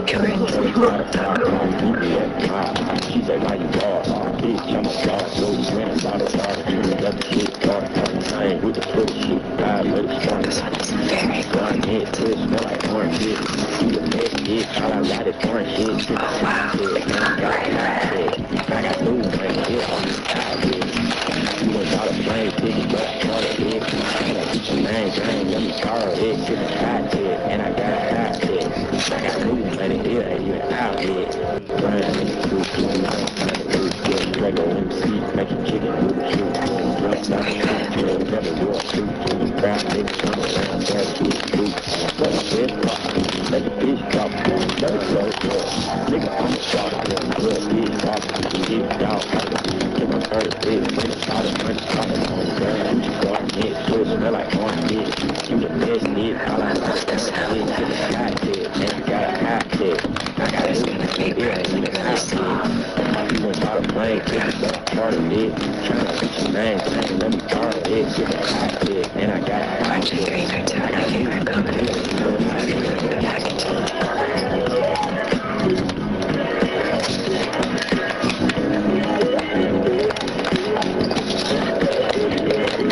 She said, why you lost? Bitch, I'm a god, so you ran about it, let the shit start, I ain't with the foot shit, God, let it start. This one is very good. Head to it, smell like orange shit. You the best bitch, all I got is orange shit. Oh wow, it's not very red. I got new money, yeah, on this side, bitch. You went out of plane ticket, but I caught it, bitch. I got teach your name, gang, let me call it, shit, the side tip, and I got a hot tip. I got new money, yeah, ain't even out yet. Grind in the truth, Lego MC, making chicken noodle soup. Drop down the street, never wore a suit. Crowd niggas come around, bad shit, boot. Let the bitch pop, let the bitch drop. Let it go, nigga, I'm a shot, I got a good bitch pop. Keep it down, keep my dirty bitch. Bring it out of money, stop it on the ground. You go and get to smell like orange bitch. You the best bitch, all I know is this bitch. To the side tip, and I got a hot tip. I got this gonna be right, you the hot tip. You went out of plane, part of it, trying to reach your name, let me part of it, shit, I did, and I got it. Watching 3 for 2 and I think we're coming.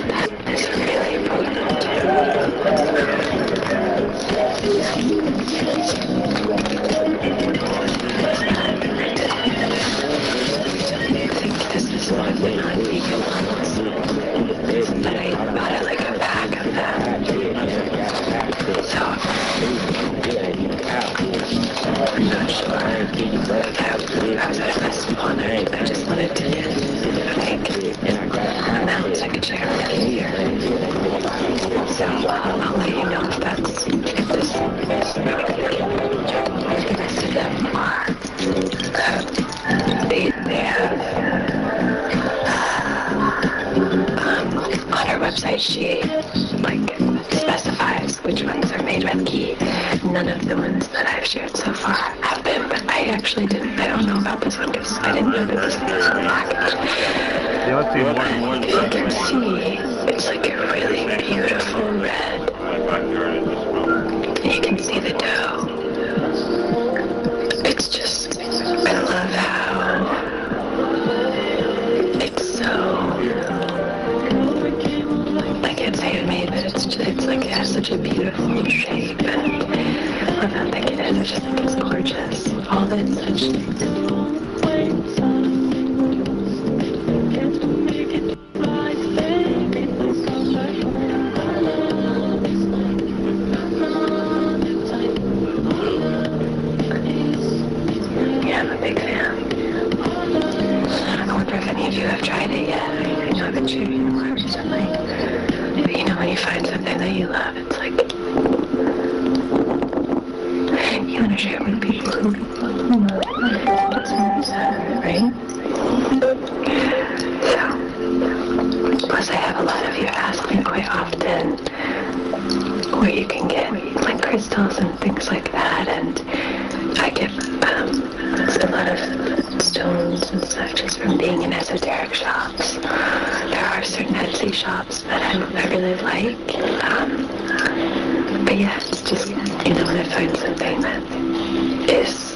That is really potent. This is one of the non-vegan ones, but I bought like a pack of them. So, I'm not sure if I was at a festival and I just wanted to get amounts I could share with you here. So, I'll let you know if that's, if this, the rest of them are, they have, on her website she specifies which ones are made with ghee. None of the ones that I've shared so far have been, but I actually didn't, I don't know about this one because I didn't know that this one was in the package. If you can see, it's like a really beautiful red. And you can see the dough. It's just, I love how it's so, I can't say handmade, but it's like it has such a beautiful shape, and I love how thick it is. I just think it's gorgeous. All of it's such yeah, I'm a big fan. I wonder if any of you have tried it yet. I know I've been sharing more recently. But you know when you find something that you love, it's like you want to share with people who love what's right? So, plus I have a lot of you ask me quite often where you can get like crystals and things like that, and I get a lot of stones and stuff just from being in esoteric shops. There are certain Etsy shops that I really like, but yeah, it's just, you know, when I find something that is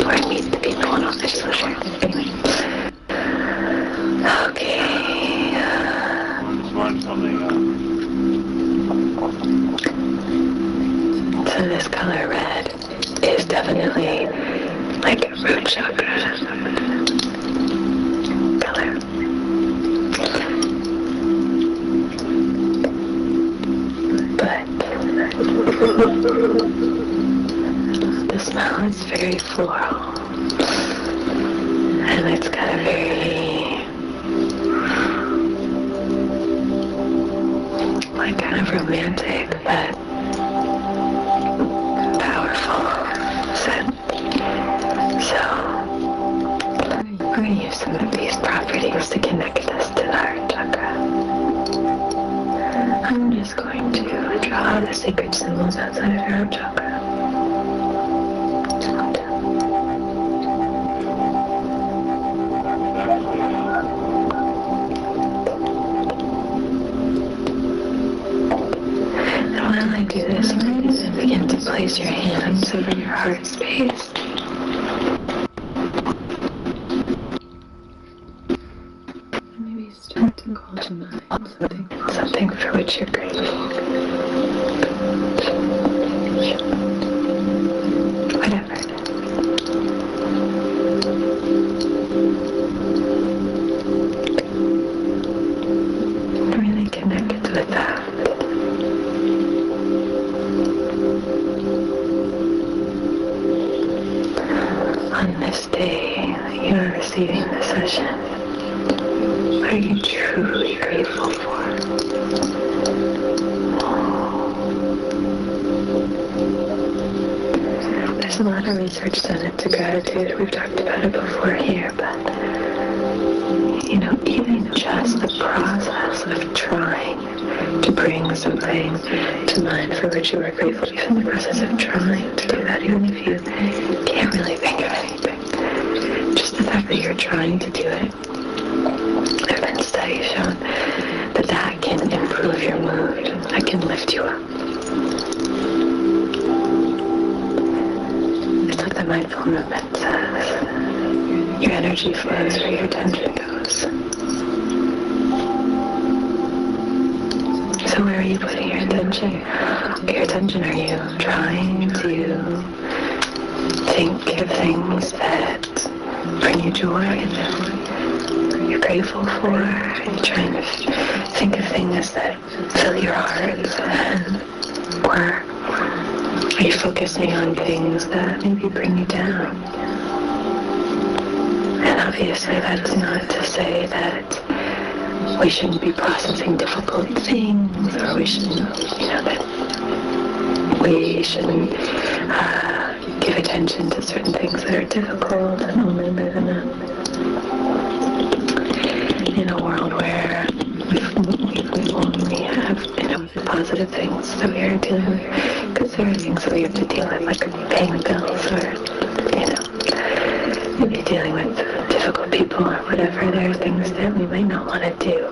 where I meet the people and all, I just want to share it. Anyway. Okay. So this color red is definitely like a root chakra color. But the smell is very floral, and it's got a very like kind of romantic but powerful scent. So we're going to use some of these properties to connect us to the heart chakra. I'm just going to draw the sacred symbols outside of your heart chakra. And while I do this, you can begin to place your hands focus over your heart space. Maybe start to call to mind something for which you're grateful. Whatever. Really connect with that. On this day you are receiving the session, what are you truly grateful for? There's a lot of research done into gratitude. We've talked about it before here, but even just the process of trying to bring something to mind for which you are grateful, even the process of trying to do that, even if you can't really think of anything, just the fact that you're trying to do it. There have been studies shown that that can improve your mood, that can lift you up. It's like the mindful movement says, your energy flows where your attention goes. So where are you putting your attention? Your attention, are you trying to think of things that bring you joy, that you're grateful for? Are you trying to think of things that fill your heart? Or are you focusing on things that maybe bring you down? And obviously that's not to say that we shouldn't be processing difficult things, or we shouldn't, that we shouldn't give attention to certain things that are difficult and only live in a world where we only have positive things that we are dealing with, because there are things that we have to deal with, like paying bills, or maybe dealing with difficult people or whatever. There are things that we might not want to do.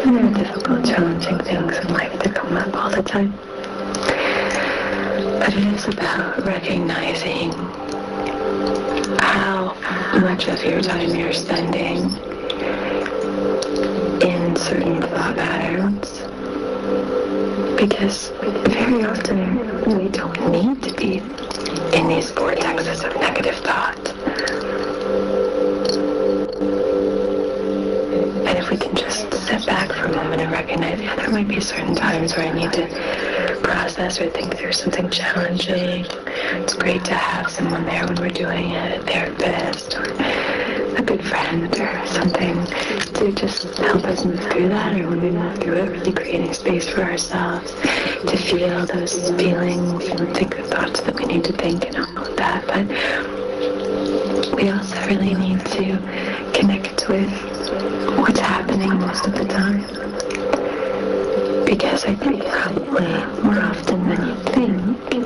And there are difficult, challenging things in life that come up all the time. But it is about recognizing how much of your time you're spending in certain thought patterns. Because very often we don't need to be in these vortexes of negative thought. And if we can just step back for a moment and recognize, there might be certain times where I need to process or think through something challenging. It's great to have someone there when we're doing it, a therapist or a good friend or something, to just help us move through that, or when we move through it, really creating space for ourselves to feel those feelings and think the thoughts that we need to think and all of that. But we also really need to connect with what's happening most of the time. Because I think probably more often than you think,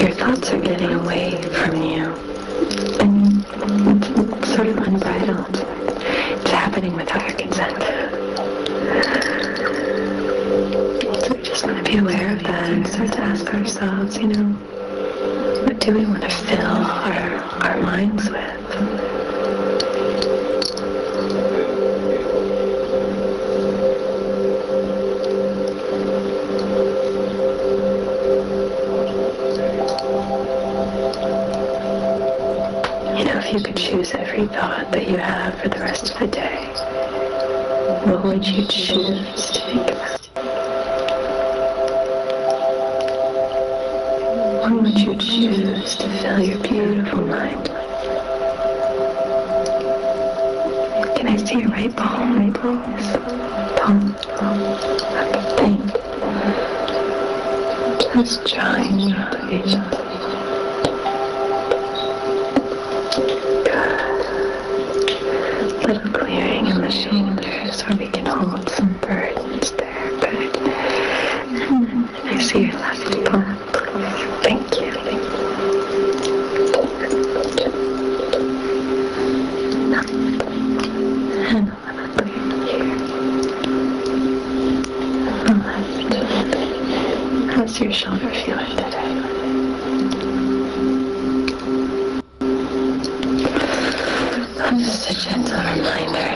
your thoughts are getting away from you. And it's sort of unbridled. It's happening without your consent. So we just want to be aware of that and start to ask ourselves, what do we want to fill our minds with? If you could choose every thought that you have for the rest of the day, what would you choose to think about? What would you choose to fill your beautiful mind? Can I see your right palm, please? Palm. Think. Just drawing motivation. Little clearing in the shoulders where we can hold some burdens there. Good. And then I see your left palm. Thank you. And a little clear here. Left. How's your shoulder feeling today?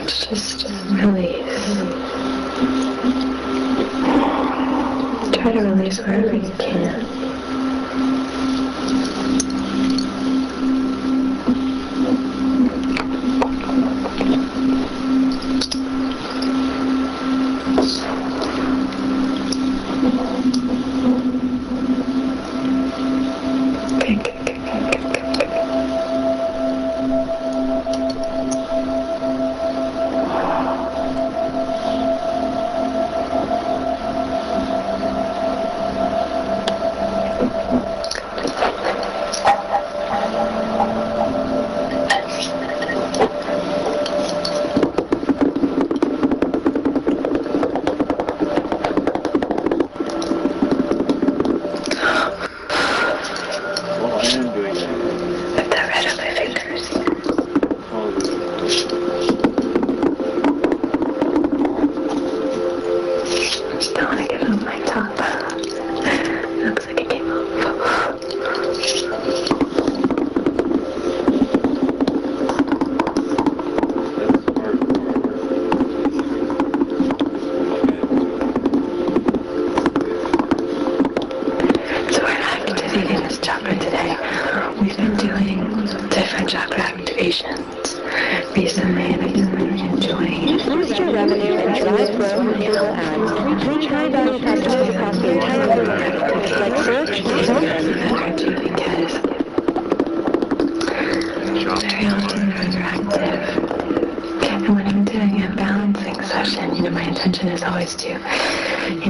let's just release. Try to release wherever you can.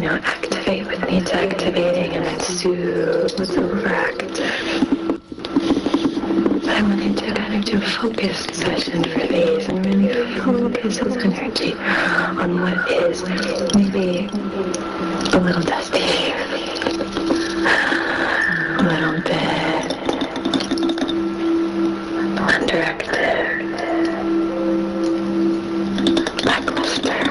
Activate what needs activating and then soothe what's overactive. But I wanted to kind of do a focused session for these and really focus this energy on what is maybe a little dusty, a little bit underactive, lackluster.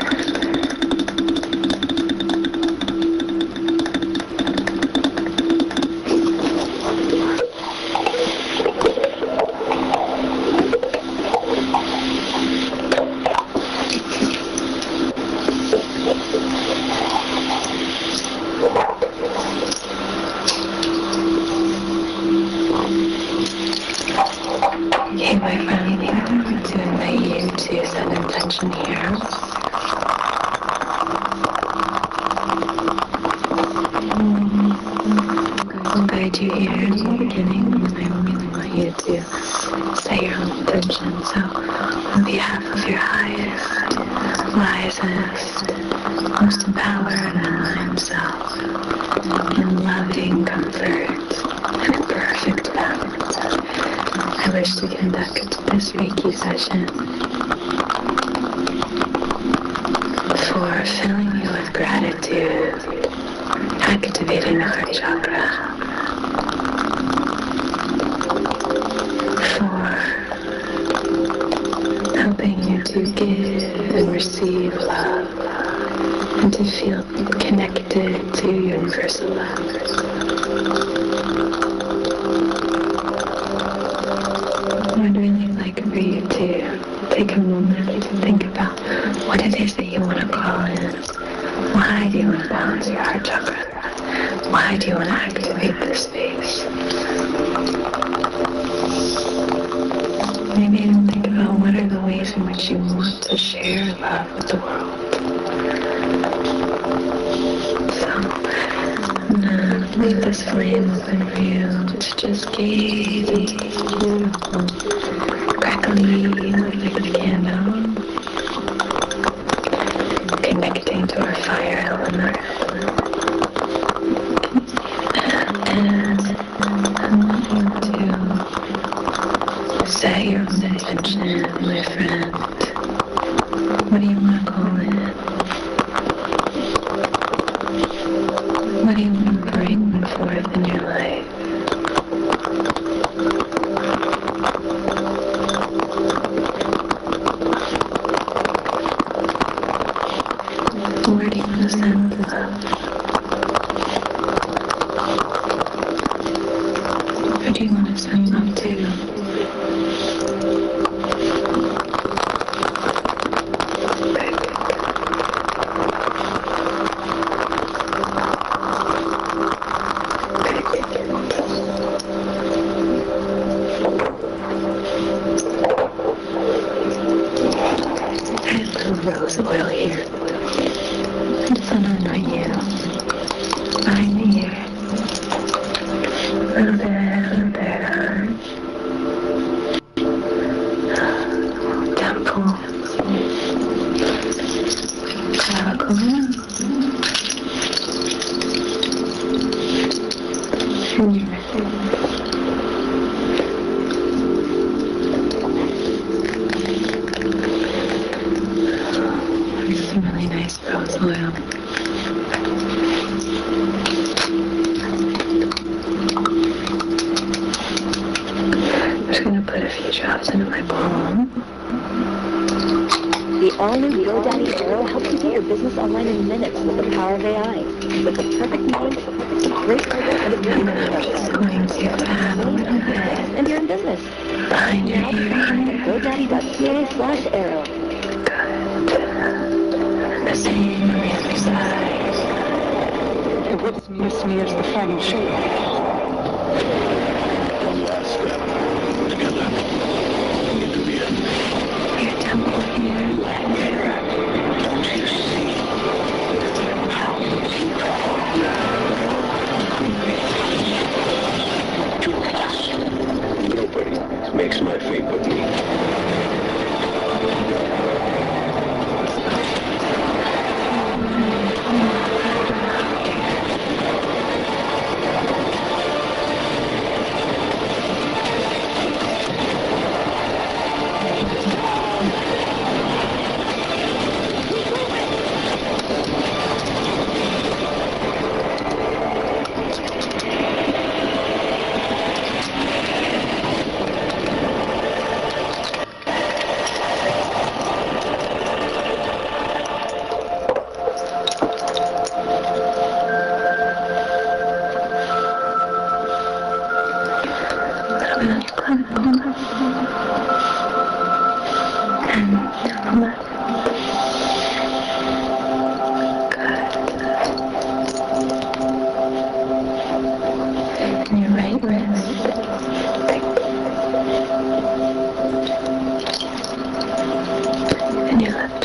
Okay, my friend, I'm going to invite you to set an intention here. I'll guide you here in the beginning, and I really want you to set your own intention. So, on behalf of your highest, wisest, most empowered and aligned self, in loving comfort and perfect balance, I wish to conduct this Reiki session for filling you with gratitude, activating the heart chakra, for helping you to give and receive love and to feel connected to universal love. I would really like for you to take a moment to think about what it is that you want to call in. Why do you want to balance your heart chakra? Why do you want to activate this space? Maybe even think about what are the ways in which you want to share love with the world. So, leave this flame open for you to just gaze into these beautiful, crackly, like candle, connecting to our fire element. And I want you to set your own intention, my friend. What do you want to call it? What do you want to bring forth in your life? Where do you want to send love? Where do you want to send love to? little bit temples, clavicle, and your neck. Some really nice rose oil. I'm just going to put a few drops into my palm. The all-new GoDaddy Aero helps you get your business online in minutes with the power of AI. With the perfect name, great mobile, and a very I'm just going to tap a little bit and you're in business. behind your ear. GoDaddy.ca/Aero. Good. And the same on the other side. And what's missing is the final shape. One last step. Together. Into the end. Your temple here. Don't you see? How Julius. Nobody makes my fate but me. And your right wrist. And your left.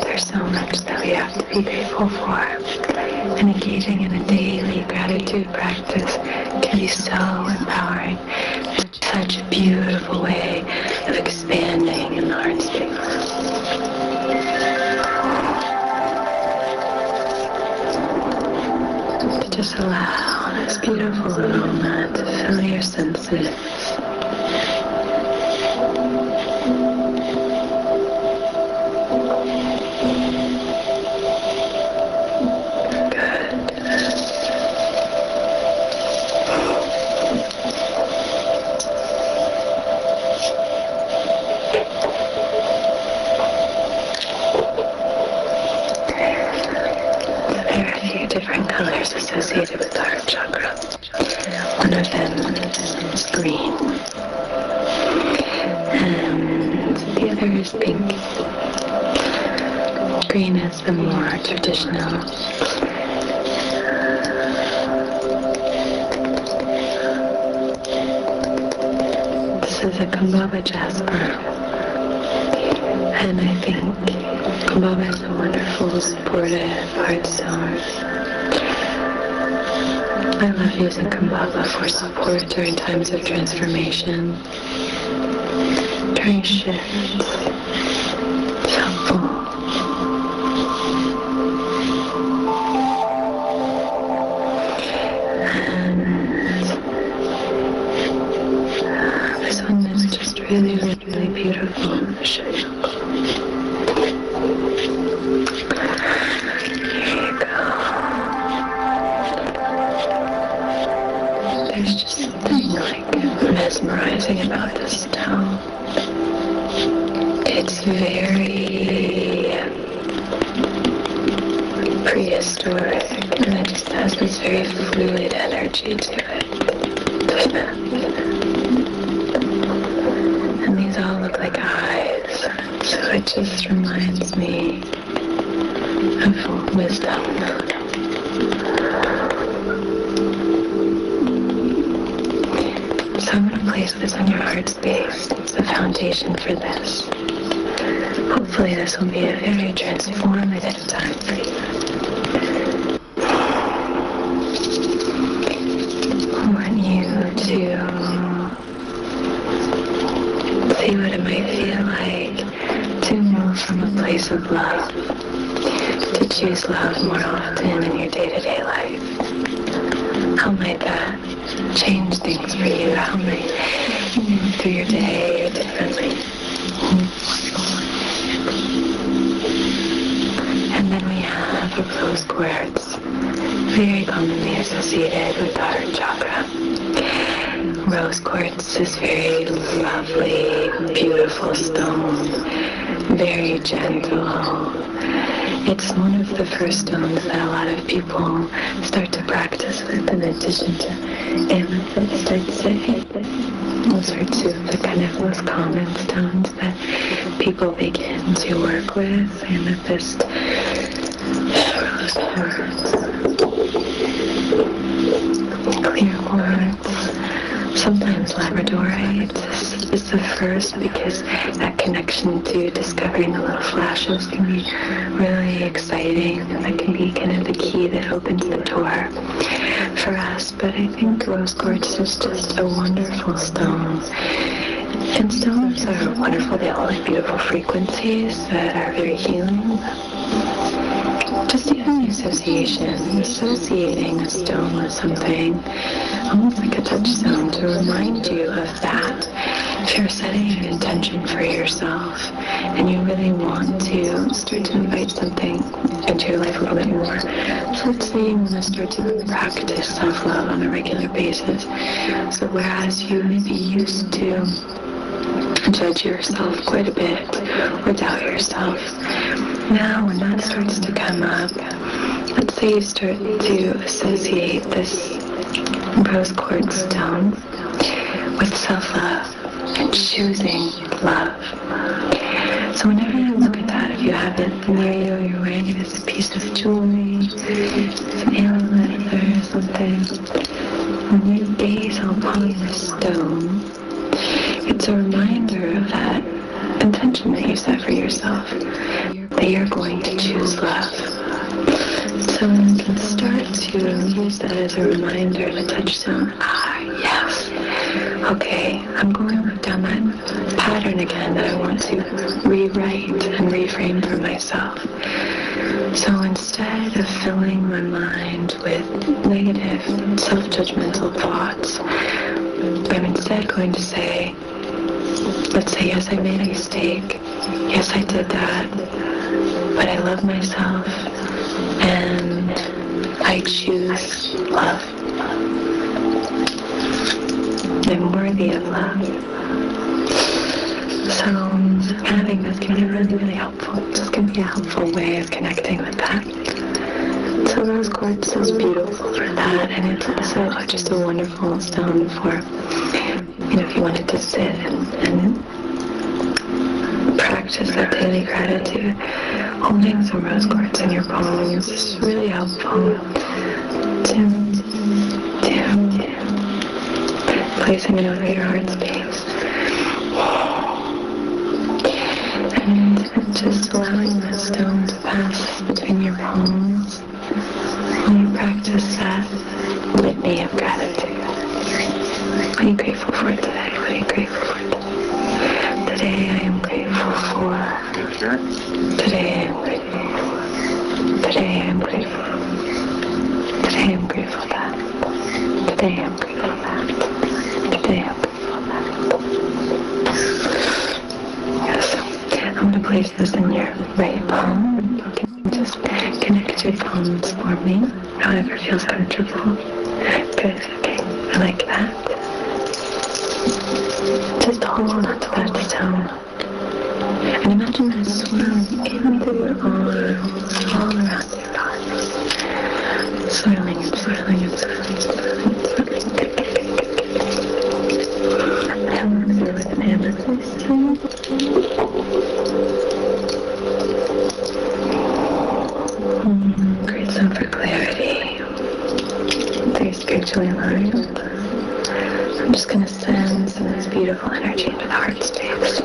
There's so much that we have to be grateful for. And engaging in a daily gratitude practice can be so empowering. It's such a beautiful way of expanding in the heart space. To just allow this beautiful aroma to fill your senses. Different colors associated with the heart chakra. One of them is green, and the other is pink. Green is the more traditional. This is a Kumbhava jasper, and I think Kumbhava is a wonderful supportive heart stone. I love using Kumbhava for support during times of transformation, during shifts. It's helpful. And this one is just really, really beautiful. I'll show you. There's just something like mesmerizing about this stone. It's very prehistoric, and it just has this very fluid energy to it. And these all look like eyes, so it just reminds me of wisdom. So I'm going to place this on your heart space. It's the foundation for this. Hopefully this will be a very transformative time for you. I want you to see what it might feel like to move from a place of love, to choose love more often in your day-to-day life. How might that change things for you? How might you move through your day differently? And then we have a rose quartz, very commonly associated with the heart chakra. Rose quartz is very lovely, beautiful stone, very gentle. It's one of the first stones that a lot of people start to practice with, in addition to amethyst, I'd say. Those are two of the kind of most common stones that people begin to work with. Amethyst, rose quartz, clear quartz. Sometimes labradorite is the first, because that connection to discovering the little flashes can be really exciting, and that can be kind of the key that opens the door for us. But I think rose quartz is just a wonderful stone. And stones are wonderful. They all have beautiful frequencies that are very healing. Just even the associating a stone with something, almost like a touchstone, to remind you of that. If you're setting an intention for yourself and you really want to start to invite something into your life a little bit more, so let's say you want to start to practice self-love on a regular basis. So whereas you may be used to judge yourself quite a bit or doubt yourself, now when that starts to come up, let's say you start to associate this rose quartz stone with self-love and choosing love. So whenever you look at that, if you have it near you, you're wearing it as a piece of jewelry, some amulet or something, when you gaze upon this stone, it's a reminder of that intention that you set for yourself, that you're going to choose love. So you can start to use that as a reminder, the touchstone. Yes. Okay, I'm going down that pattern again that I want to rewrite and reframe for myself. So instead of filling my mind with negative, self-judgmental thoughts, I'm instead going to say, let's say, yes, I made a mistake. Yes, I did that. But I love myself, and I choose love. I'm worthy of love. So having this can be really, really helpful. This can be a helpful way of connecting with that. So rose quartz is beautiful for that, and it's also just a wonderful stone for, if you wanted to sit and practice that daily gratitude. Holding some rose quartz in your palms is really helpful. Placing it over your heart space. And just allowing that stone to pass between your palms when you practice that litany of gratitude. What are you grateful for today? What are you grateful for today? Today I am grateful for. Today I am grateful. Today I am grateful. Today I am grateful that. Today I am grateful that. Today I am grateful that. Yes. I'm going to place this in your right palm. You can just connect your palms for me, however feels comfortable. Good. Okay. I like that. Just hold on to that stone. And imagine that swirling into your arms, all around your arms. Swirling and swirling and swirling and swirling and swirling. Filling it with an amethyst. Great zone for clarity. Very spiritually aligned. I'm just going to send beautiful energy into the heart space.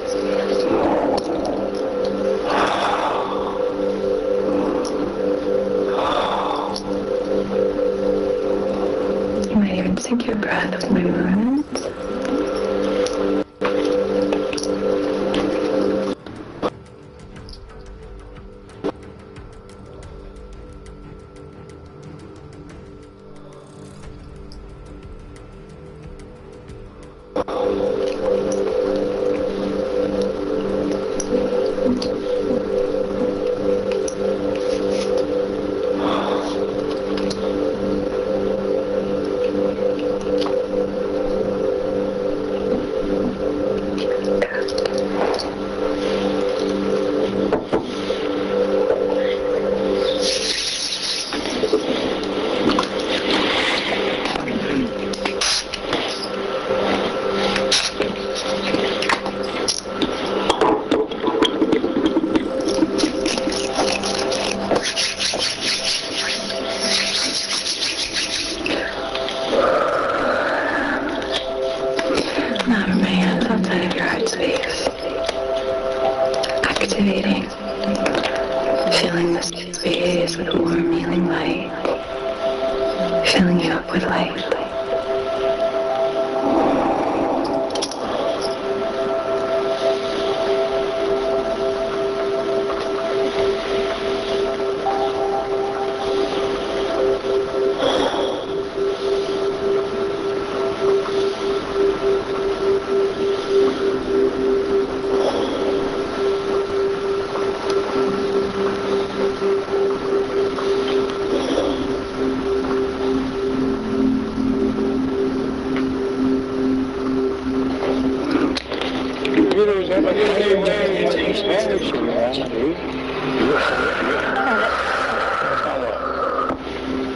You might even sync your breath with my movements. Now from my hands outside of your heart space. Activating. Filling this space with warm healing light. Filling you up with light.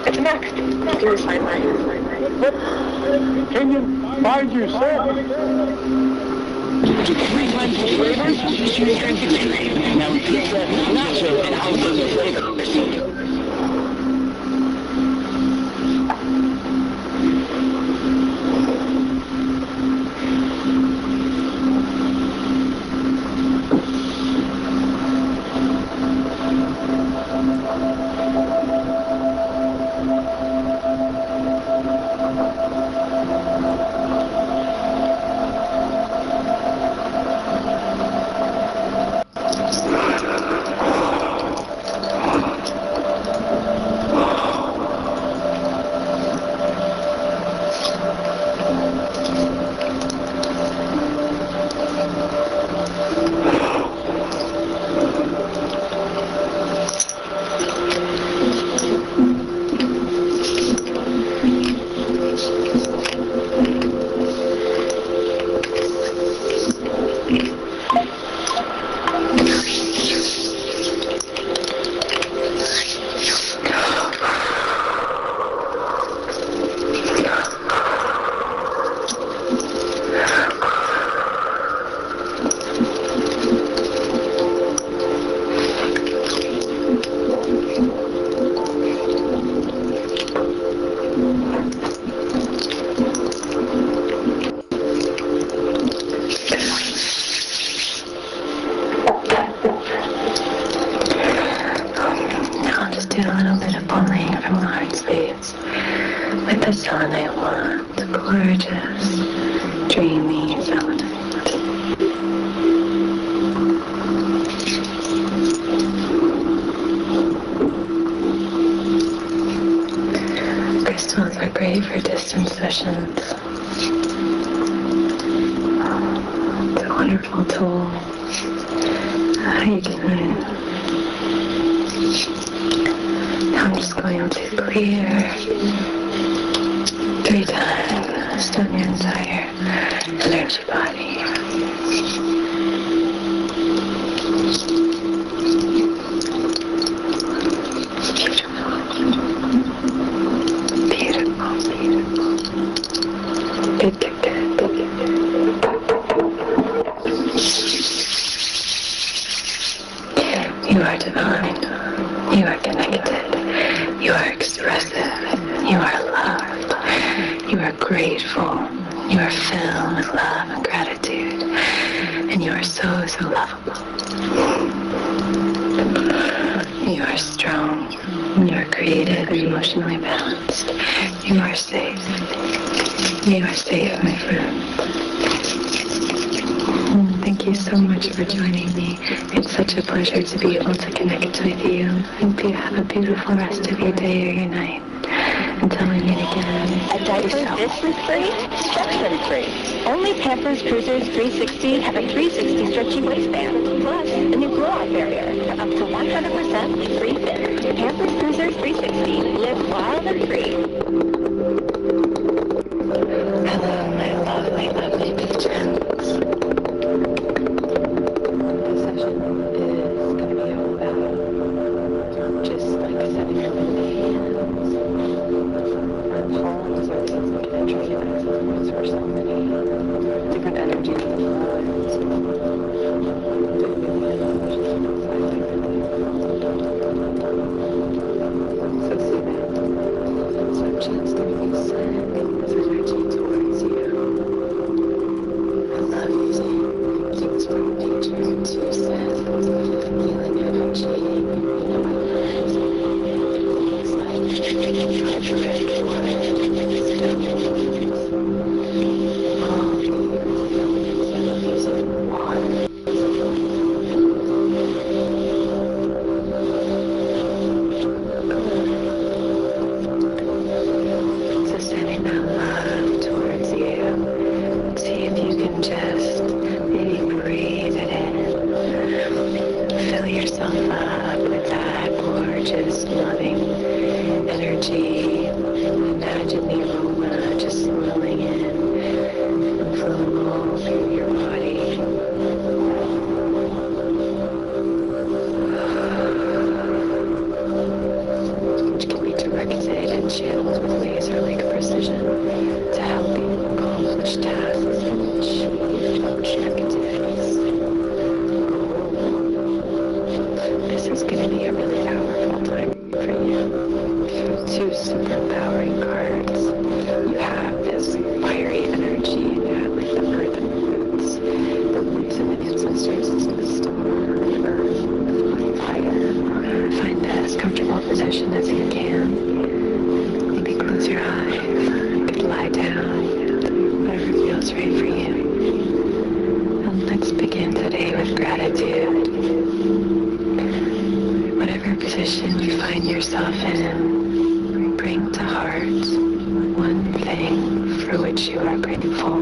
It's Max. Can you sign mine? Can you find yourself? Now repeat that nacho and jalapeno flavor. Do a little bit of pulling from the heart space with the selenite wand, gorgeous, dreamy selenite. Crystals are great for distance sessions. It's a wonderful tool. You can I'm just going to clear 3 times down your entire energy body. Beautiful, beautiful. Good, good, good, good, good. You are divine. You are connected. You are expressive. You are loved. You are grateful. You are filled with love and gratitude. You are so, so lovable. You are strong. You are creative and emotionally balanced. You are safe. You are safe, my friend. Thank you so much for joining me. It's such a pleasure to be able to connect with you. And have a beautiful rest of your day or your night. Until we meet again. A diaper this week free? Section free. Only Pampers Cruisers 360 have a 360 stretchy waistband. Plus, a new blow-off barrier for up to 100% free fit. Pampers Cruisers 360. Live wild and free. Hello, my lovely, lovely patrons. This session is going to be all about just like setting your hands. Palms are things that can enter you access for so many different energy lines. So soothing. So I'm just going to be sending this energy towards you. I love using things from nature to send healing energy. It's like infrared water, stones, all the using water. So sending that love towards you. See if you can just maybe breathe it in. Fill yourself up with that gorgeous, loving energy. Imagine the aroma just swirling in and flowing all through your body. Which can be directed and channeled with laser-like precision to help you accomplish tasks and achieve objectives. This is going to be a really powerful time for you. Two super empowering cards. You have this fiery energy. You have like the earth and roots. The roots and the ancestors is the storm, earth, fire. Find as comfortable position as you can. Maybe close your eyes. You could lie down. Whatever feels right for you. And let's begin today with gratitude. Whatever position you find yourself in, bring to heart one thing for which you are grateful.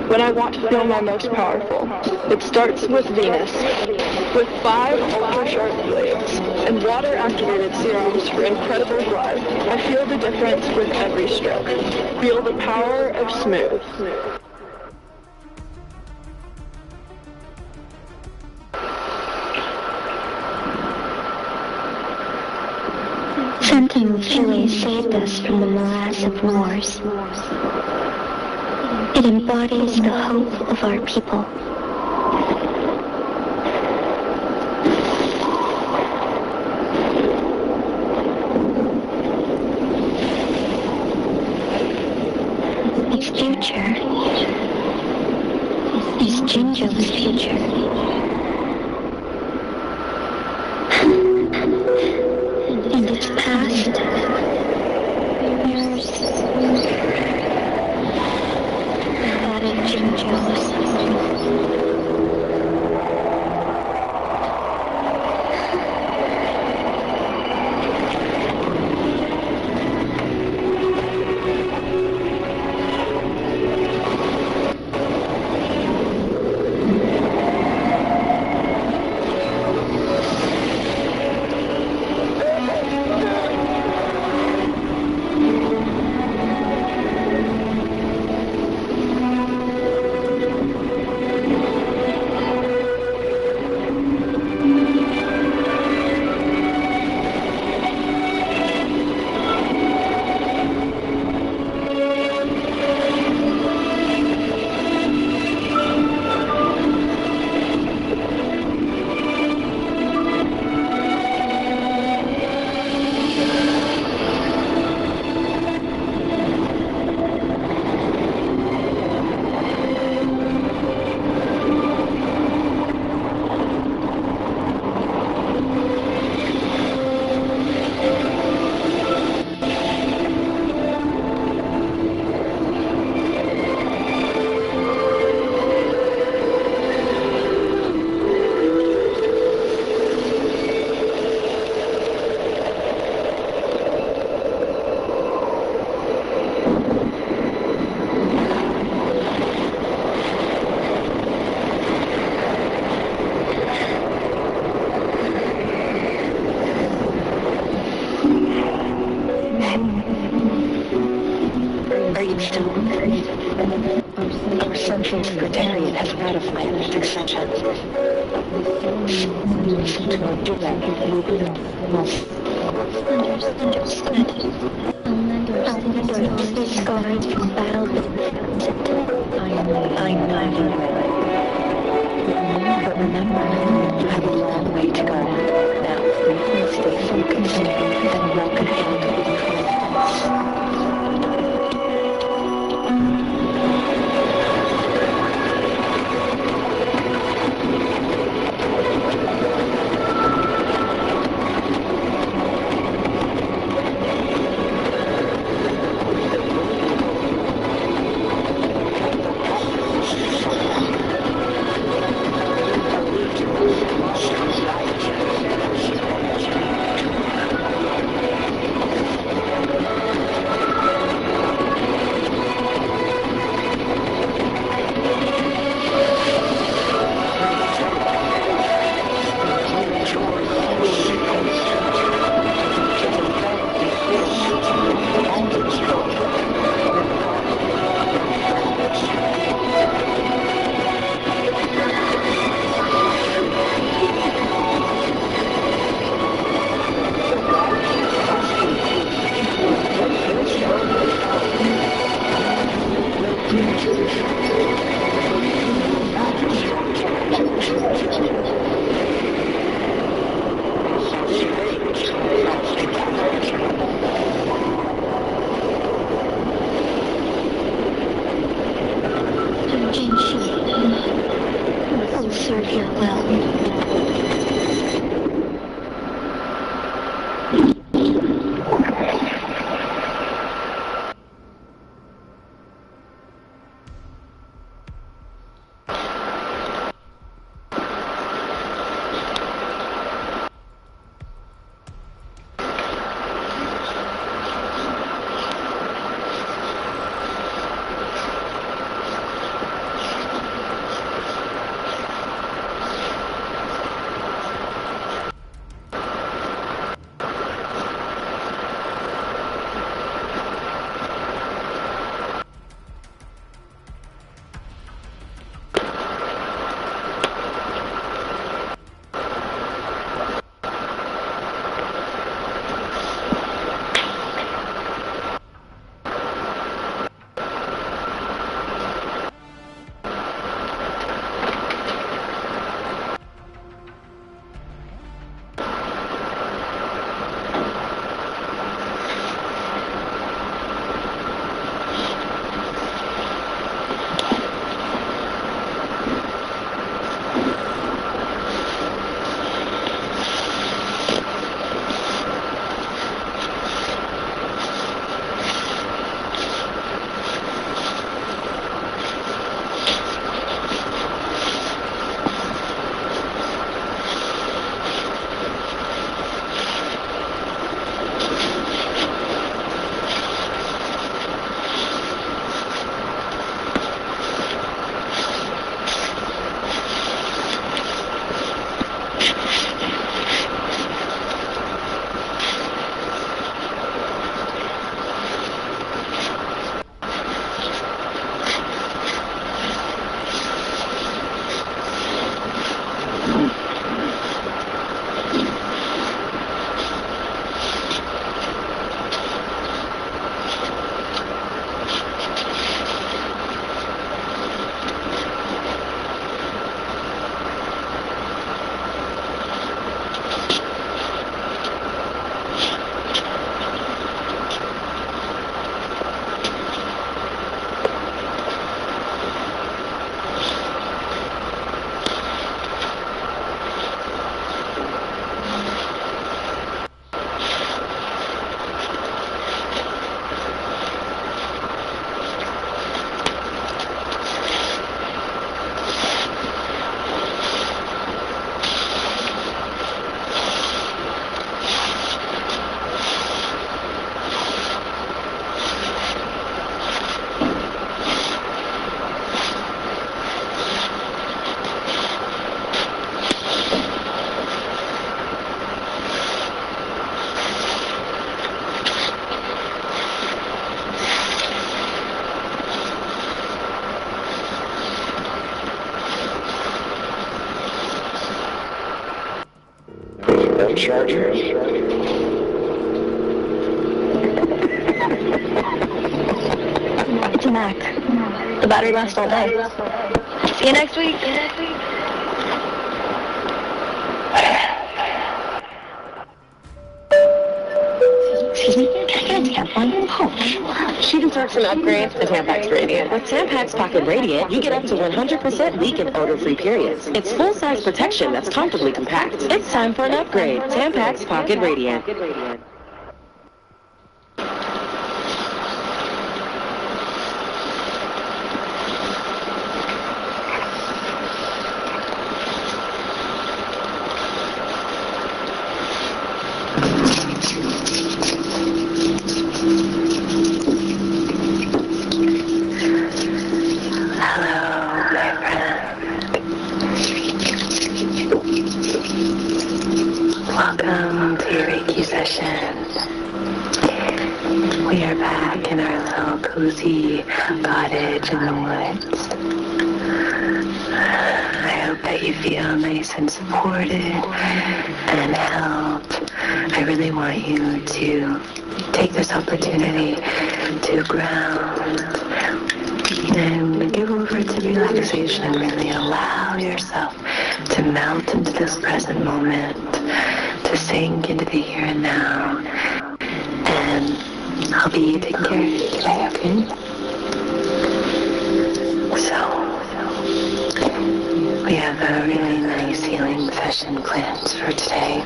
when I want to feel my most powerful. It starts with Venus, with 5 ultra-sharp blades and water-activated serums for incredible drive. I feel the difference with every stroke. Feel the power of smooth. Something truly saved us from the morass of wars. It embodies the hope of our people. Its future is Jinjo's future. And its past mirrors that of Jinjo's. Our central secretariat has ratified this extension. Do that. Understood. I'll endorse these scars from battle. I know. But remember, you have a long way to go. Now, stay focused and walk ahead with confidence. I'll serve you well. No chargers. It's a Mac. The battery lasts all day. See you next week. Excuse me, can I get a tampon? Oh, She deserves an upgrade to Tampax Radiant. With Tampax Pocket Radiant, you get up to 100% leak and odor-free periods. It's full-size protection that's comfortably compact. It's time for an upgrade. Tampax Pocket Radiant. Welcome to your Reiki session. We are back in our little cozy cottage in the woods. I hope that you feel nice and supported and held. I really want you to take this opportunity to ground and give over to relaxation and really allow yourself to melt into this present moment, to sink into the here and now, and I'll be taking care of you today, okay? So, we have a really nice healing session planned for today.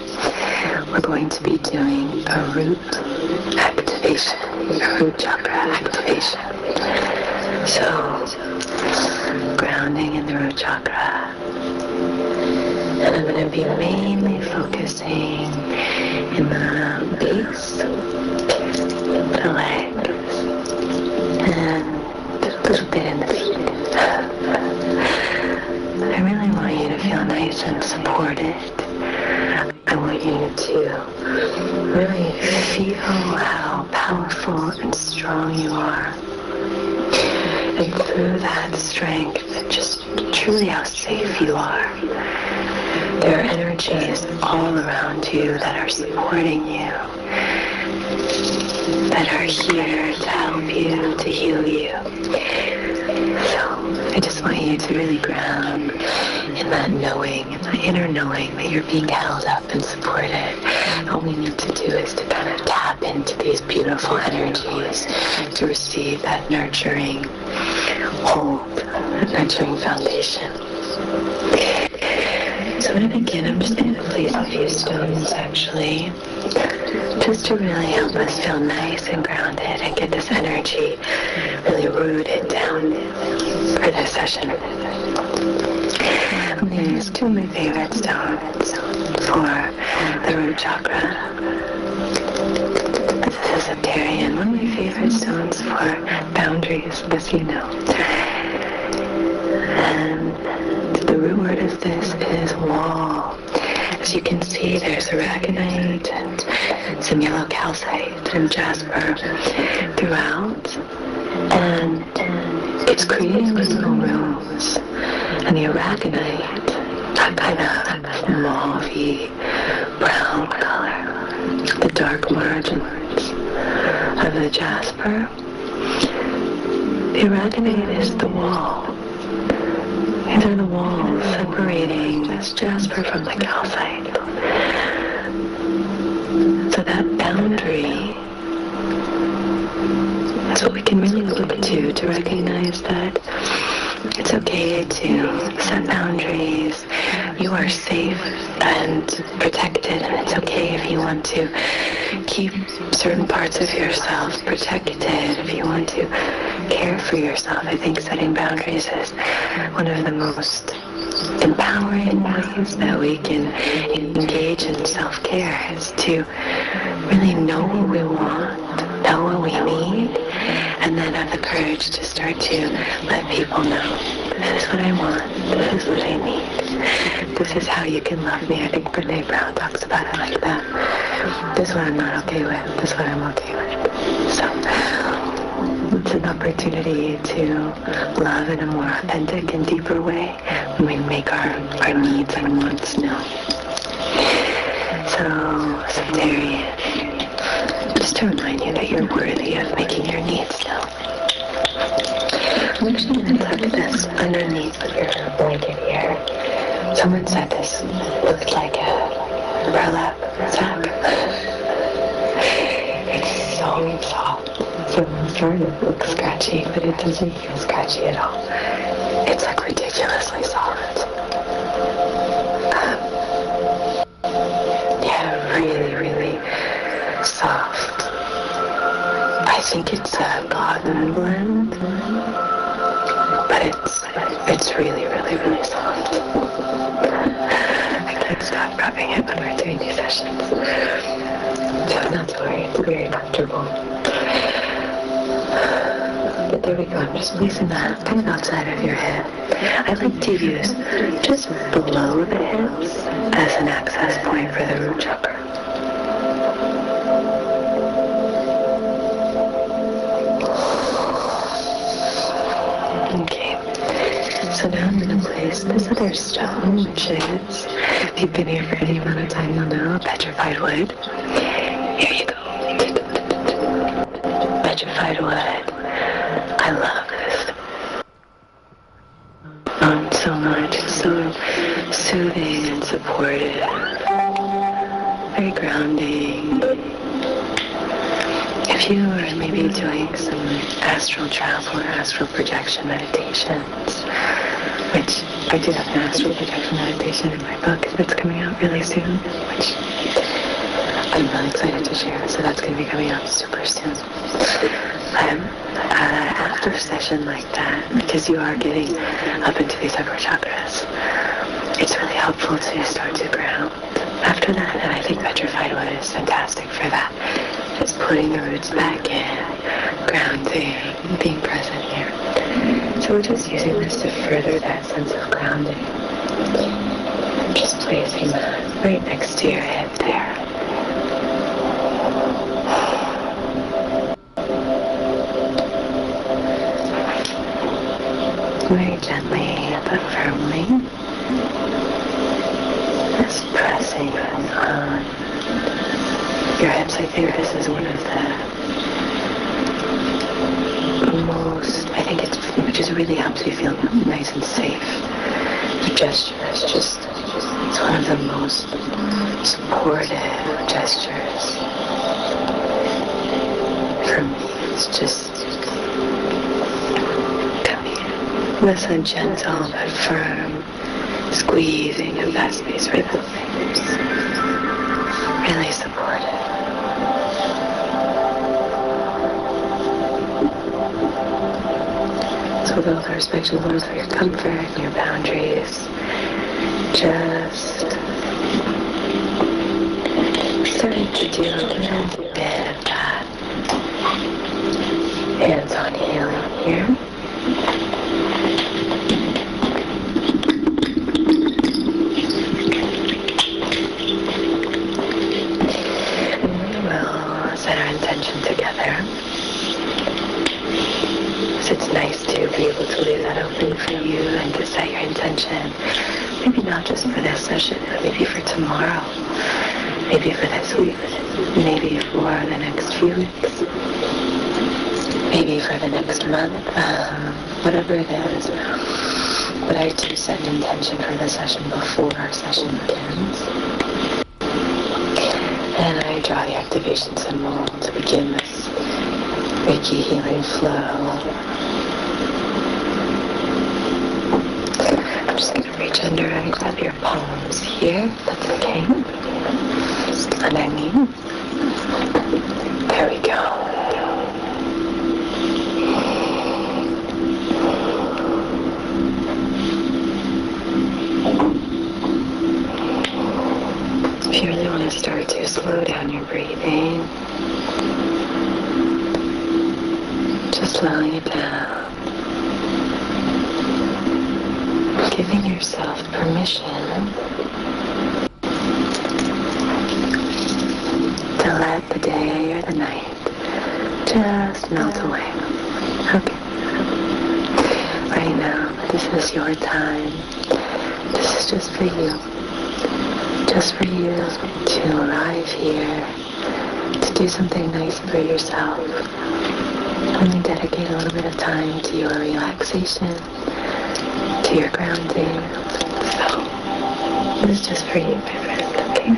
We're going to be doing a root activation, a root chakra activation. So, grounding in the root chakra. And I'm going to be mainly focusing in the base, the legs, and a little bit in the feet. I really want you to feel nice and supported. I want you to really feel how powerful and strong you are. And through that strength, just truly how safe you are. There are energies all around you that are supporting you, that are here to help you, to heal you. So I just want you to really ground in that knowing, in that inner knowing that you're being held up and supported. All we need to do is to kind of tap into these beautiful energies to receive that nurturing hold, that nurturing foundation. So I'm going to begin. I'm just going to place a few stones, actually, just to really help us feel nice and grounded and get this energy really rooted down for this session. I'm going to use two of my favorite stones for the root chakra. This is a Septarian, one of my favorite stones for boundaries, as you know. And the root word of this is wall. As you can see, there's aragonite and some yellow calcite and jasper throughout. And it's creating this little rose. And the aragonite, that kind of mauve-y brown color, the dark margins of the jasper. The aragonite is the wall. These are the walls separating this jasper from the calcite. So that boundary is what we can really look to recognize that it's okay to set boundaries. You are safe and protected, and it's okay if you want to keep certain parts of yourself protected, if you want to care for yourself. I think setting boundaries is one of the most empowering ways that we can engage in self-care, is to really know what we want, know what we need, and then have the courage to start to let people know, this is what I want, this is what I need, this is how you can love me. I think Brene Brown talks about it like that. This is what I'm not okay with, this is what I'm okay with. So it's an opportunity to love in a more authentic and deeper way when we make our needs and wants known. So Sagittarius, just to remind you that you're worthy of making your needs known. I'm actually going to tuck this underneath your blanket here. Someone said this looked like a burlap sack. It's so soft. So I'm starting to look scratchy, but it doesn't feel scratchy at all. It's like ridiculously soft. Yeah, really, really soft. I think it's a cotton blend, but it's really, really, really soft. I can't stop rubbing it when we're doing these sessions. So not to worry, it's very comfortable. But there we go, I'm just placing that kind of outside of your head. I like to use just below the hips as an access point for the root chakra. Okay, so now I'm going to place this other stone, which is, if you've been here for any amount of time, you'll know, petrified wood. Here you go. Petrified wood. I love this so much. It's so soothing and supportive. Very grounding. If you are maybe doing some astral travel or astral projection meditations, which I do have an astral projection meditation in my book that's coming out really soon, which I'm really excited to share, so that's going to be coming out super soon. After a session like that, because you are getting up into these upper chakras, it's really helpful to start to ground after that, and I think petrified wood is fantastic for that. Just putting the roots back in, grounding, being present here. So we're just using this to further that sense of grounding. I'm just placing that right next to your hip there. Very gently but firmly, just pressing on your hips. I think this is one of the most, it just really helps you feel nice and safe. The gesture is just, it's one of the most supportive gestures. For me, it's just, with a gentle but firm squeezing of that space with the fingers. Really supportive. So with all the respect and love for your comfort and your boundaries, just starting to do a little bit of that hands-on healing here. Together. So it's nice to be able to leave that open for you and to set your intention. Maybe not just for this session, but maybe for tomorrow. Maybe for this week. Maybe for the next few weeks. Maybe for the next month. Whatever it is. But I do set an intention for the session before our session begins. And I draw the activation symbol to begin this Reiki healing flow. I'm just going to reach under and grab your palms here. That's okay. Just underneath. There we go. If you really want to start to slow down your breathing, just slowing it down, giving yourself permission to let the day or the night just melt away. Okay. Right now, this is your time. This is just for you. just for you to arrive here, to do something nice for yourself. Only dedicate a little bit of time to your relaxation, to your grounding. So, this is just for you, my friend, okay?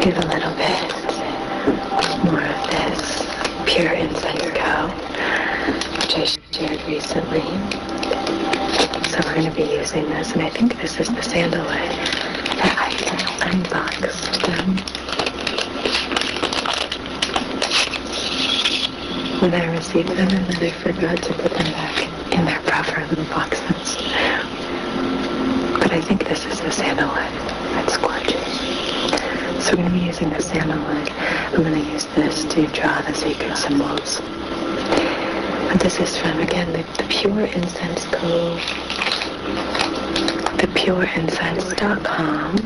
Give a little bit more of this pure incense go, which I shared recently. So we're going to be using this, and I think this is the sandalwood that I unboxed them when I received them, and then I forgot to put them back in their proper little boxes. But I think this is the sandalwood. It's gorgeous. So we're going to be using the sandalwood. I'm going to use this to draw the sacred symbols. And this is from, again, the Pure Incense Co. ThePureIncense.com.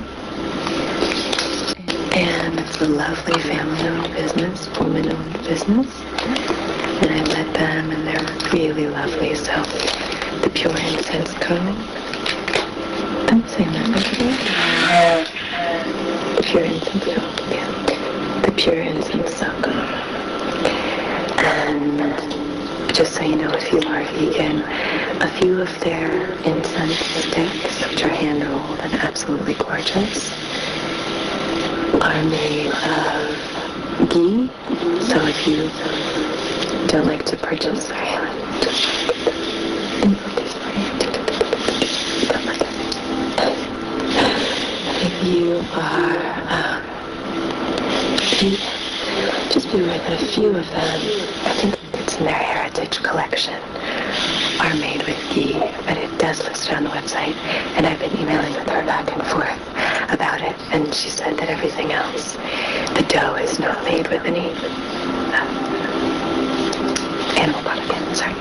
And it's a lovely family-owned business, woman-owned business. And I met them, and they're really lovely. So, the Pure Incense Co. I'm saying that right? The Pure Incense Co. Yeah. The Pure Incense Co. And just so you know, if you are vegan, a few of their incense sticks, which are hand-rolled and absolutely gorgeous, are made of ghee. So if you don't like to purchase, if you are just be aware that a few of them, I think it's in their heritage collection, are made with ghee, but it does list it on the website, and I've been emailing with her back and forth about it, and she said that everything else, the dough is not made with any animal product. Sorry.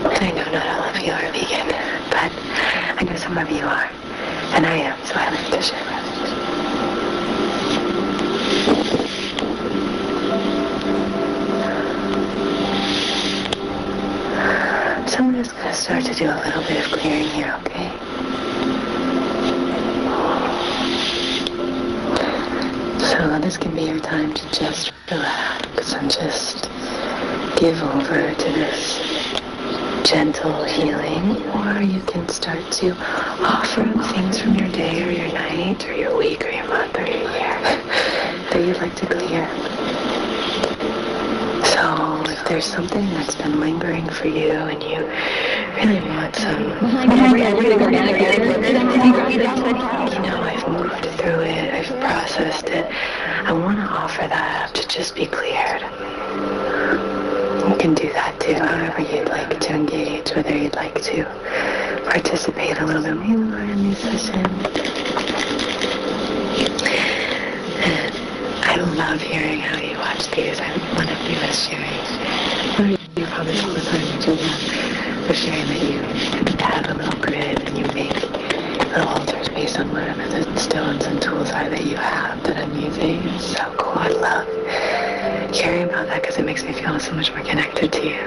And I know not all of you are vegan, but I know some of you are, and I am, so I like to share that. So I'm just going to start to do a little bit of clearing here, okay? So this can be your time to just relax and just give over to this gentle healing, or you can start to offer things from your day or your night or your week or your month or your year that you'd like to clear. So if there's something that's been lingering for you and you really want some, I've moved through it, I've processed it, I want to offer that up to just be cleared. You can do that too, however you'd like to engage, whether you'd like to participate a little bit more in these sessions. And I love hearing how you watch these. One of you was sharing, one of you promised all the time, was sharing that you have a little grid and you make little altars based on whatever the stones and tools are that you have that I'm using. It's so cool. I love hearing about that because it makes me feel so much more connected to you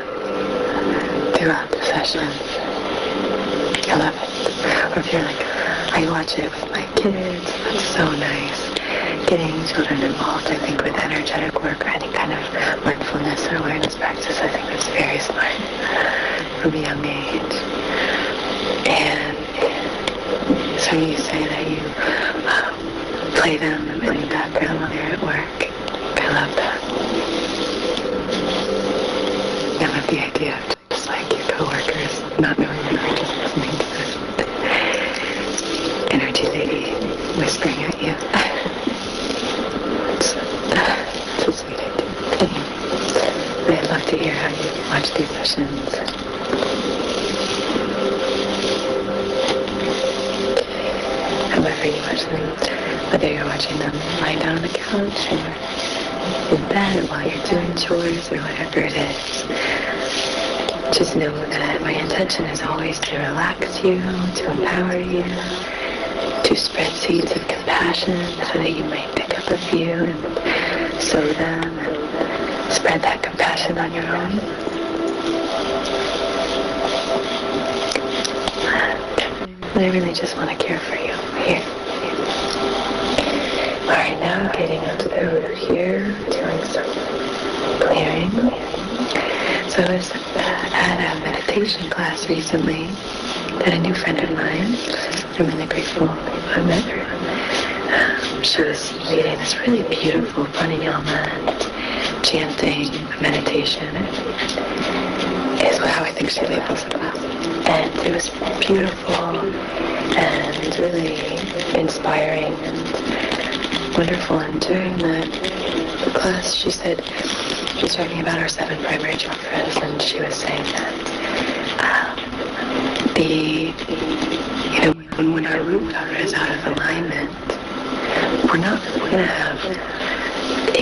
throughout the sessions. I love it. Or if you're like, I watch it with my kids, that's so nice. Getting children involved, I think, with energetic work or any kind of mindfulness or awareness practice, I think that's very smart from a young age. And so you say that you play them in the background while you're at work. I love that. I love the idea of just like your coworkers not knowing that you're just listening to this energy lady whispering at you. It's a sweet idea. I'd love to hear how you watch these sessions. However you watch them, whether you're watching them lying down on the couch or in bed or while you're doing chores or whatever it is, just know that my intention is always to relax you, to empower you, to spread seeds of compassion so that you might pick up a few and sow them and spread that compassion on your own. And I really just want to care for you. Here. Alright, now getting up to the root here, doing some clearing. So I was at a meditation class recently that a new friend of mine, I'm really grateful I met her. She was leading this really beautiful pranayama and chanting meditation is how I think she labels it. And it was beautiful and really inspiring and wonderful. And during the class, she said, she was talking about our 7 primary chakras, and she was saying that when our root chakra is out of alignment, we're not going to have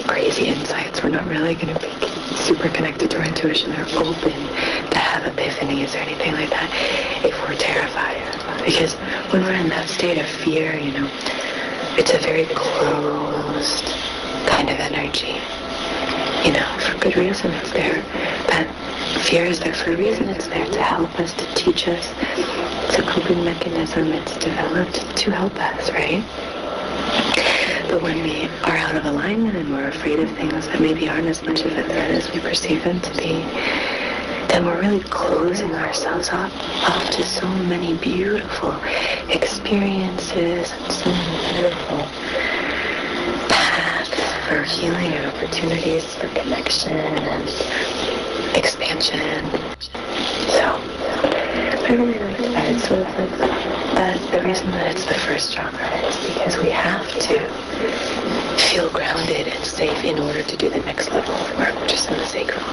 crazy insights. We're not really going to be super connected to our intuition or open to have epiphanies or anything like that if we're terrified. Because when we're in that state of fear, it's a very closed kind of energy. For good reason it's there. That fear is there for a reason. It's there to help us, to teach us. It's a coping mechanism. It's developed to help us, right? But when we are out of alignment and we're afraid of things that maybe aren't as much of a threat as we perceive them to be, then we're really closing ourselves off to so many beautiful experiences and so many beautiful paths for healing and opportunities for connection and expansion. So I really like that. It's sort of like the reason that it's the first chakra is because we have to feel grounded and safe in order to do the next level of work, which is in the sacral.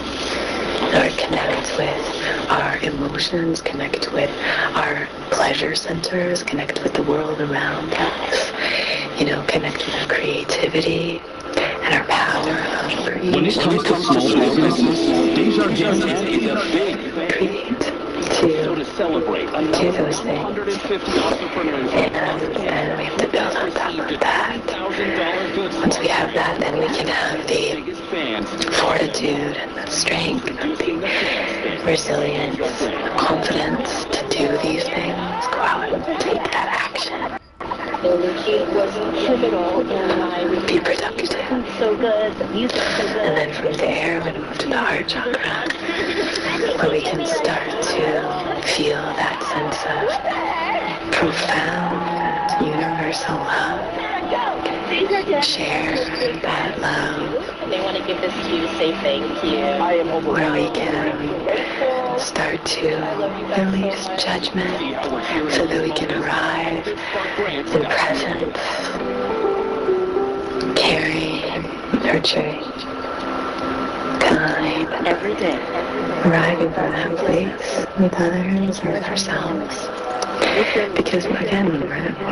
Or connect with our emotions, connect with our pleasure centers, connect with the world around us, connect with our creativity and our power of creation. When it comes to small businesses, Desjardins is a big create to celebrate do those things. And we have to build on top of that. Once we have that, then we can have the fortitude and the strength and the resilience, the confidence to do these things, go out and take that action. It was pivotal in my be productive. So good, the music so good. And then from there, we're going to move to the heart chakra, where we can start to feel that sense of profound, universal love. Share that love. They want to give this to you, say thank you. Where we can start to release judgment so that we can arrive in presence, caring, nurturing, kind. Every day. Arriving from that place with others and with ourselves. Because again, when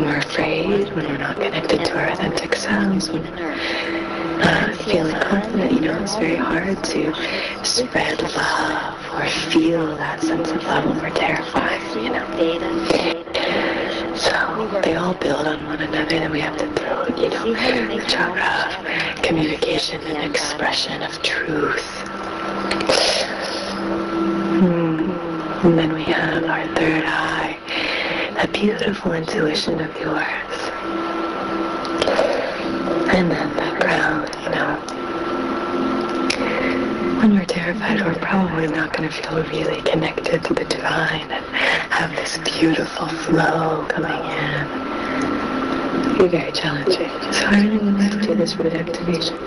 we're afraid, when we're not connected to our authentic selves, when we're not feeling confident, it's very hard to spread love or feel that sense of love when we're terrified, So they all build on one another, and we have to throw, the chakra of communication and expression of truth. And then we have our third eye, that beautiful intuition of yours. And then that crown, When we're terrified, we're probably not going to feel really connected to the divine and have this beautiful flow coming in. It'll be very challenging. So I really would like to do this root activation.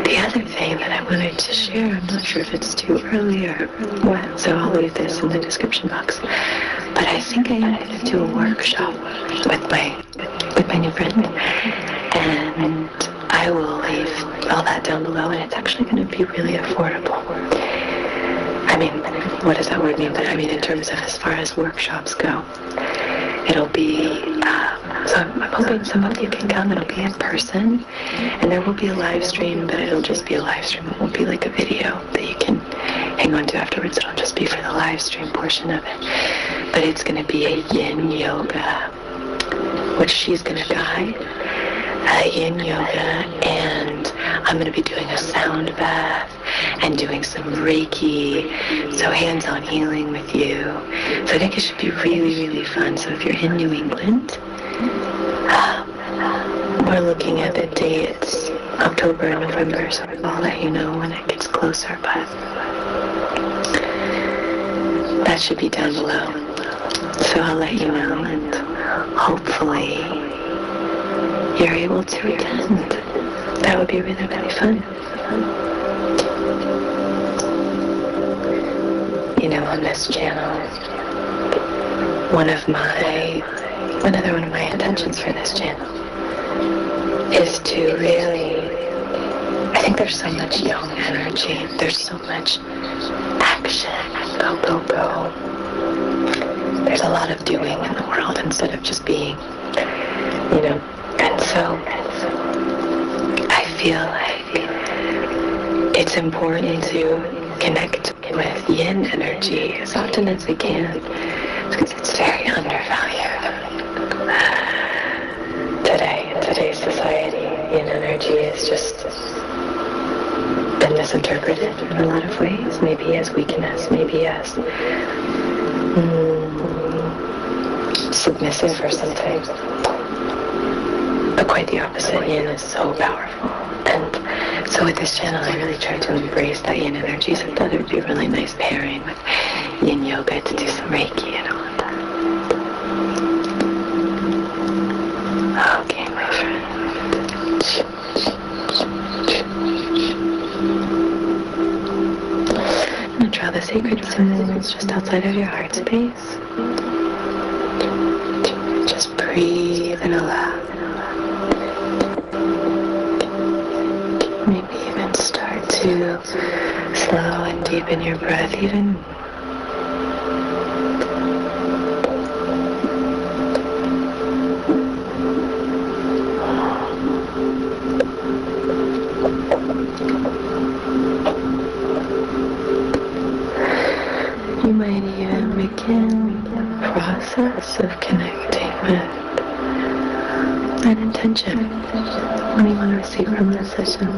The other thing that I wanted to share, I'm not sure if it's too early or what, so I'll leave this in the description box. But I think I'm going to do a workshop with my new friend, and I will leave all that down below, and it's actually going to be really affordable. I mean, what does that word mean? But I mean, in terms of as far as workshops go, it'll be, so I'm hoping some of you can come. It'll be in person, and there will be a live stream, but it'll just be a live stream. It won't be like a video that you can hang on to afterwards. It'll just be for the live stream portion of it. But it's going to be a yin yoga which she's going to guide yin yoga, and I'm going to be doing a sound bath and doing some Reiki, so hands-on healing with you. So I think it should be really, really fun. So if you're in New England, we're looking at the dates, October and November, so I'll let you know when it gets closer, but that should be down below. So I'll let you know, and hopefully you're able to attend. That would be really, really fun. You know, on this channel, another one of my intentions for this channel is to really, I think there's so much young energy, there's so much action, go, go, go. There's a lot of doing in the world instead of just being, you know, and so I feel like it's important to connect with yin energy as often as we can, because it's very undervalued today, in today's society. Yin energy has just been misinterpreted in a lot of ways, maybe as weakness, maybe as submissive or something, but quite the opposite. Yin is so powerful, and so with this channel I really try to embrace that yin energy, so I thought it would be a really nice pairing with yin yoga to do some Reiki and all of that. Okay, my friend. I'm going to draw the sacred symbols just outside of your heart space. Just breathe and allow. Maybe even start to slow and deepen your breath even more. You might even begin the process of connecting with an intention. What do you want to receive from this session?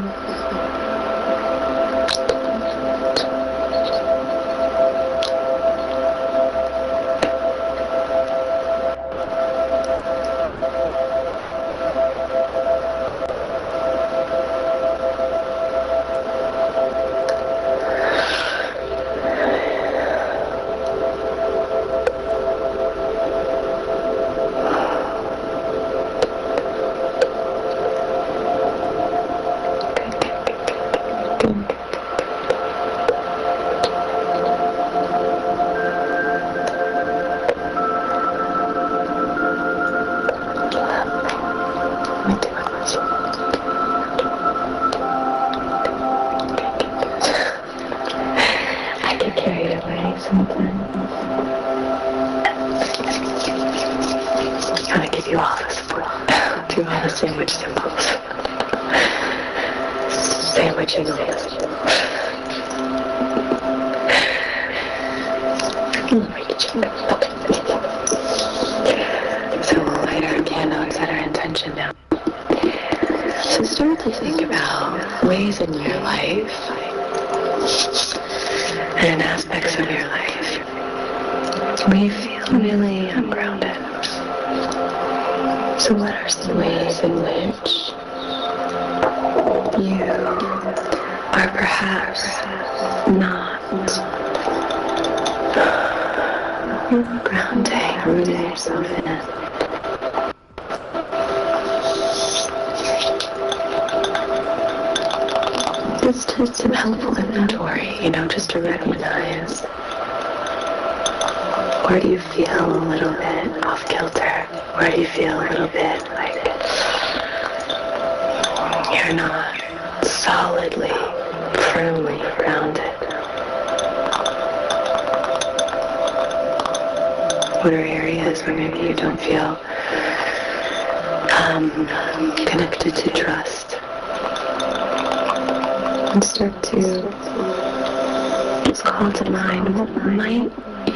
Sandwich symbols. Sandwich symbols. So we'll light our candle and set our intention now. So start to think about ways in your life and aspects of your life where you feel really ungrounded. So what are some ways in which you are perhaps not grounding, rooting yourself in it? Just some helpful inventory, just to recognize, where do you feel a little bit off kilter? Where do you feel a little bit like you're not solidly, firmly grounded? What are areas where maybe you don't feel connected to trust? And start to just call to mind, what might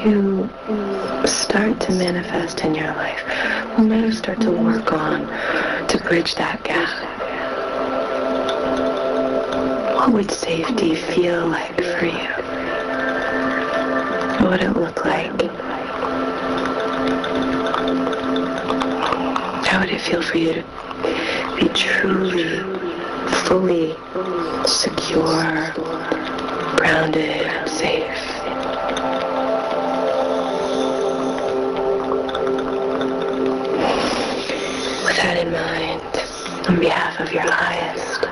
you start start to manifest in your life? What might I start to work on to bridge that gap? What would safety feel like for you? What would it look like? How would it feel for you to be truly, fully secure, grounded, and safe? With that in mind, on behalf of your highest,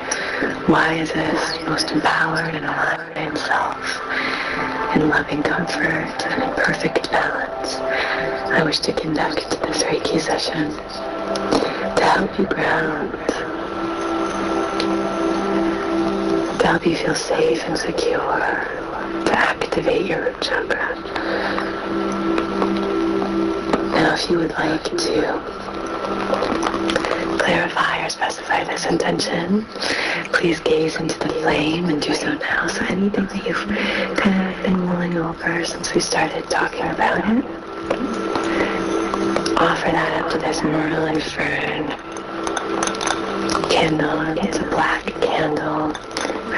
wisest, most empowered and aligned self, in loving comfort and in perfect balance, I wish to conduct this Reiki session to help you ground, to help you feel safe and secure, to activate your root chakra. Now, if you would like to clarify or specify this intention, please gaze into the flame and do so now. So anything that you've kind of been mulling over since we started talking about it, offer that up to this Merlin fern candle. It's a black candle,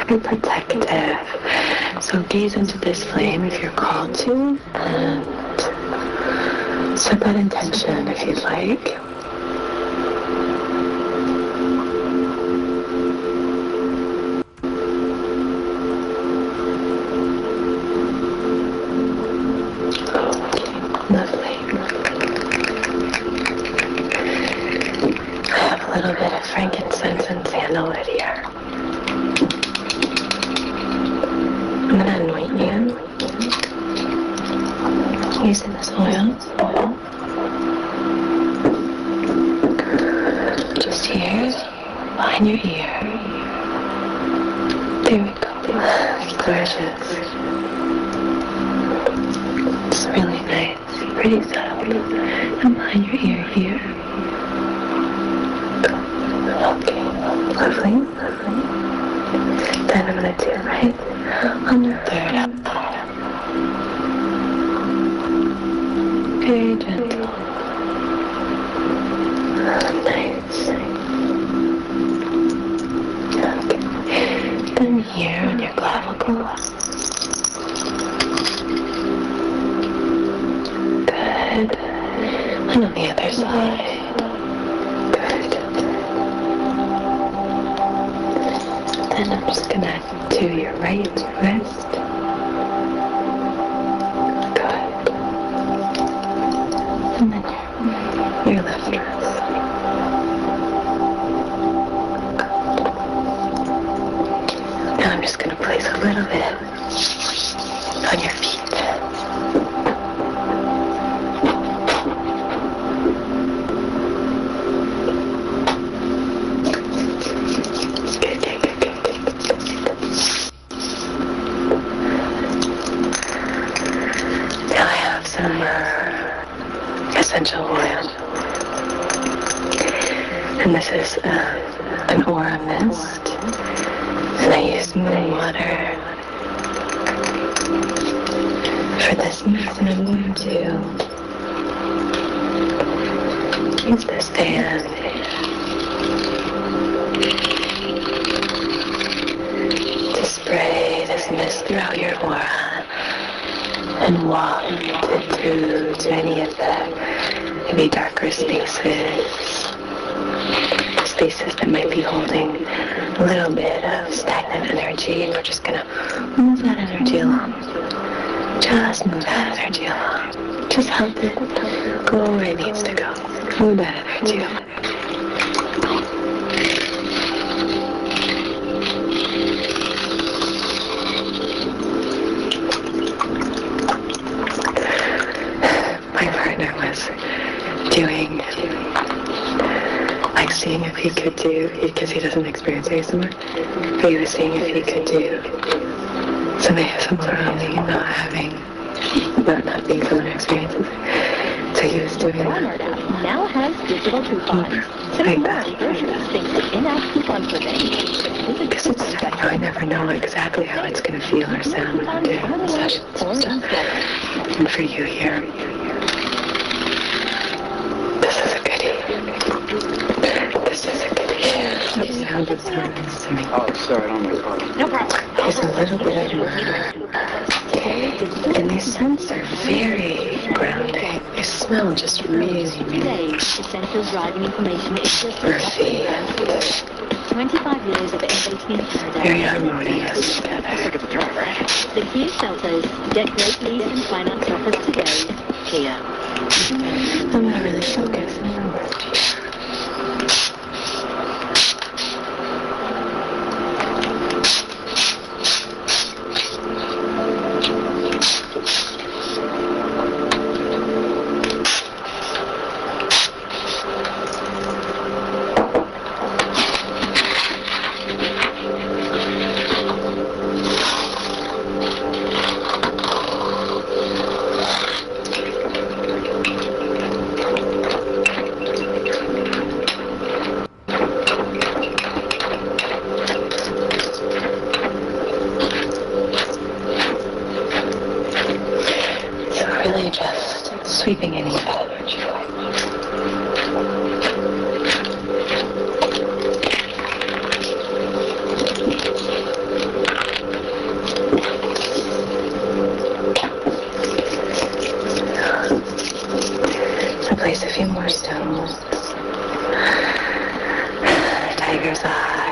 very protective. So gaze into this flame if you're called to, and set that intention if you'd like. Lovely. I have a little bit of frankincense and sandalwood here. I'm going to anoint you using this oil. Just here, behind your ear. There we go. Gorgeous. It's really nice. Pretty subtle. And behind your ear here. Okay, lovely. Then I'm going to do right on the third eye. Very gentle. Nice. Okay. Then here on your clavicle. Good. And on the other side. Good. Then I'm just gonna do your right wrist. Good. And then your left wrist. Good. Now I'm just gonna place a little bit on your feet. Essential oil. And this is an aura mist. And I use moon water for this mist. And I'm going to use this fan to spray this mist throughout your aura and walk it through to any of the maybe darker spaces that might be holding a little bit of stagnant energy, and we're just gonna move that energy along. Just move that energy along. Just help it go where it needs to go. Move that energy along. Doing, like seeing if he could do, because he doesn't experience ASMR, but he was seeing if he could do some ASMR on me, not being someone who experiences it. So he was doing that. Now has digital coupons. Like that. Because it's, I never know exactly how it's going to feel or sound when I'm doing sessions and stuff. And for you here, sound of silence to me. Oh, sorry, I don't know. No problem. There's a little bit of murder. And these scents are very grounding. They smell just really, Today, the Centre of Driving Information is just earthy. 25 years of innovating in Canada. Very harmonious together. The Kia Seltos, get great lease and finance offers today. Kia. I'm not really focused anymore. Really just sweeping any bad energy away. I place a few more stones. Tiger's eye.